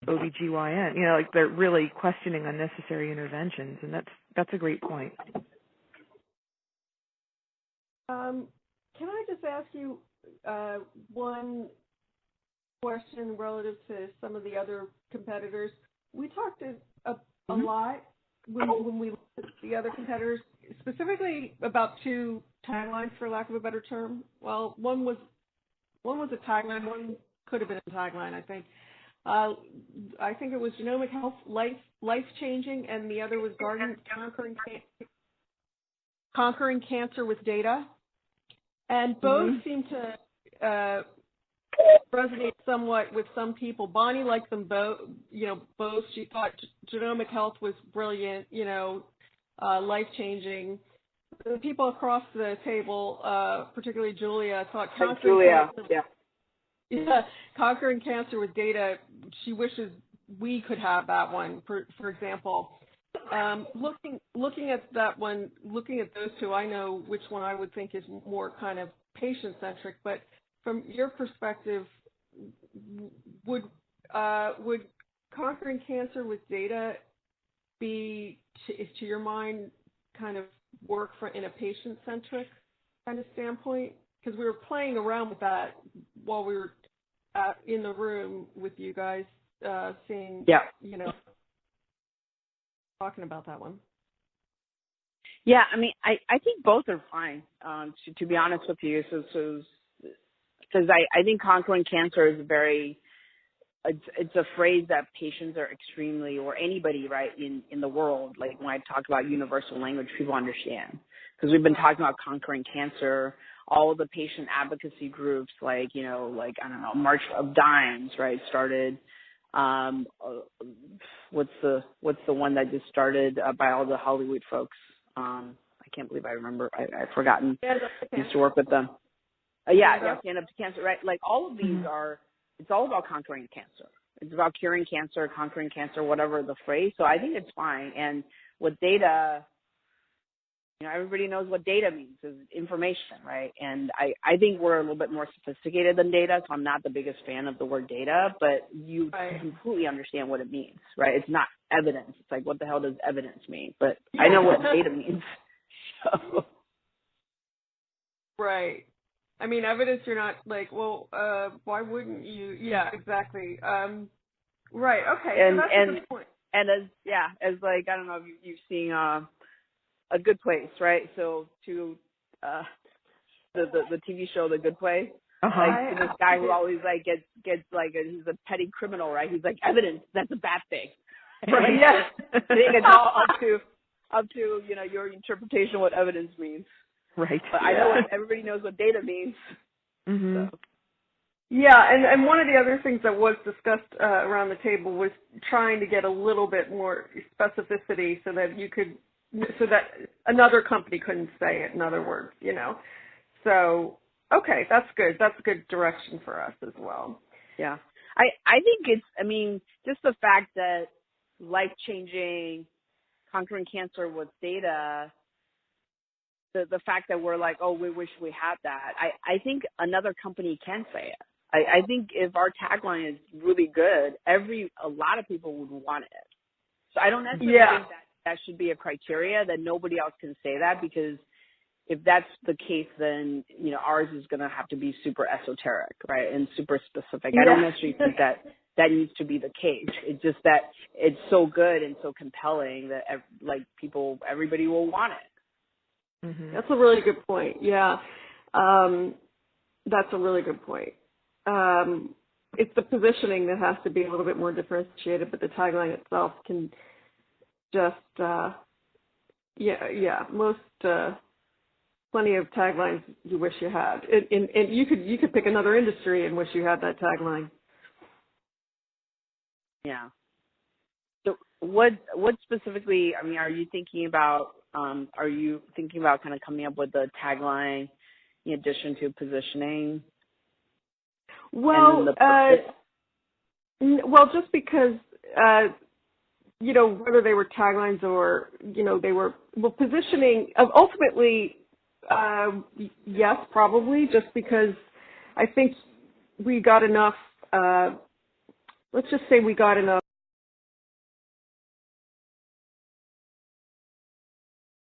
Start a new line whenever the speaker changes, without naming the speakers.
OBGYN. Like they're really questioning unnecessary interventions, and that's a great point.
Can I just ask you one question relative to some of the other competitors? We talked a lot when we looked at the other competitors, specifically about two taglines, for lack of a better term. Well, one was a tagline, one could have been a tagline, I think. I think it was genomic health, life changing, and the other was conquering cancer with data. And both seem to resonate somewhat with some people. Bonnie liked them both. Both. She thought genomic health was brilliant. Life changing. The people across the table, particularly Julia, thought conquering cancer with data. She wishes we could have that one. For example. Looking at that one, looking at those two, I know which one I would think is more kind of patient-centric. But from your perspective, would conquering cancer with data be, to your mind, kind of work in a patient-centric kind of standpoint? Because we were playing around with that while we were in the room with you guys, seeing, talking about that one.
Yeah, I mean, I think both are fine, to be honest with you. Because I think conquering cancer is it's a phrase that patients are extremely, or anybody, right, in the world, like when I talk about universal language, people understand. Because we've been talking about conquering cancer, all of the patient advocacy groups, like, I don't know, March of Dimes, right, started. What's the one that just started by all the Hollywood folks? I can't believe I remember. I've forgotten. I used to work with them. Stand Up to Cancer, right? Like all of these it's all about conquering cancer. It's about curing cancer, conquering cancer, whatever the phrase. So I think it's fine. And with data, everybody knows what data means, is information, right? And I think we're a little bit more sophisticated than data, so I'm not the biggest fan of the word data, but you completely understand what it means, right? It's not evidence. It's like, what the hell does evidence mean? But I know what data means. So.
Right. I mean, evidence, you're not like, well, why wouldn't you? Yeah, exactly. Right, okay, so that's a good point.
And as like, I don't know if you've seen A Good Place, right? So to the TV show The Good Place, like this guy who always like gets like he's a petty criminal, right? He's like, evidence, that's a bad thing. Right? Yes. I think it's all up to your interpretation of what evidence means.
Right.
But I know everybody knows what data means.
Mm-hmm.
So.
Yeah, and one of the other things that was discussed around the table was trying to get a little bit more specificity so that another company couldn't say it, in other words, So, okay, that's good. That's a good direction for us as well.
Yeah. I think just the fact that life-changing, conquering cancer with data, the fact that we're like, oh, we wish we had that, I think another company can say it. I think if our tagline is really good, a lot of people would want it. So I don't necessarily think that should be a criteria that nobody else can say that, because if that's the case, then, ours is going to have to be super esoteric, right, and super specific. I don't necessarily think that needs to be the case. It's just that it's so good and so compelling that, everybody will want it.
Mm-hmm. That's a really good point. Yeah. That's a really good point. It's the positioning that has to be a little bit more differentiated, but the tagline itself can just, plenty of taglines you wish you had. And you could pick another industry and wish you had that tagline.
Yeah. So what specifically, are you thinking about kind of coming up with a tagline in addition to positioning?
Well, just because, whether they were taglines or, they were, positioning, ultimately, yes, probably, just because I think we got enough let's just say we got enough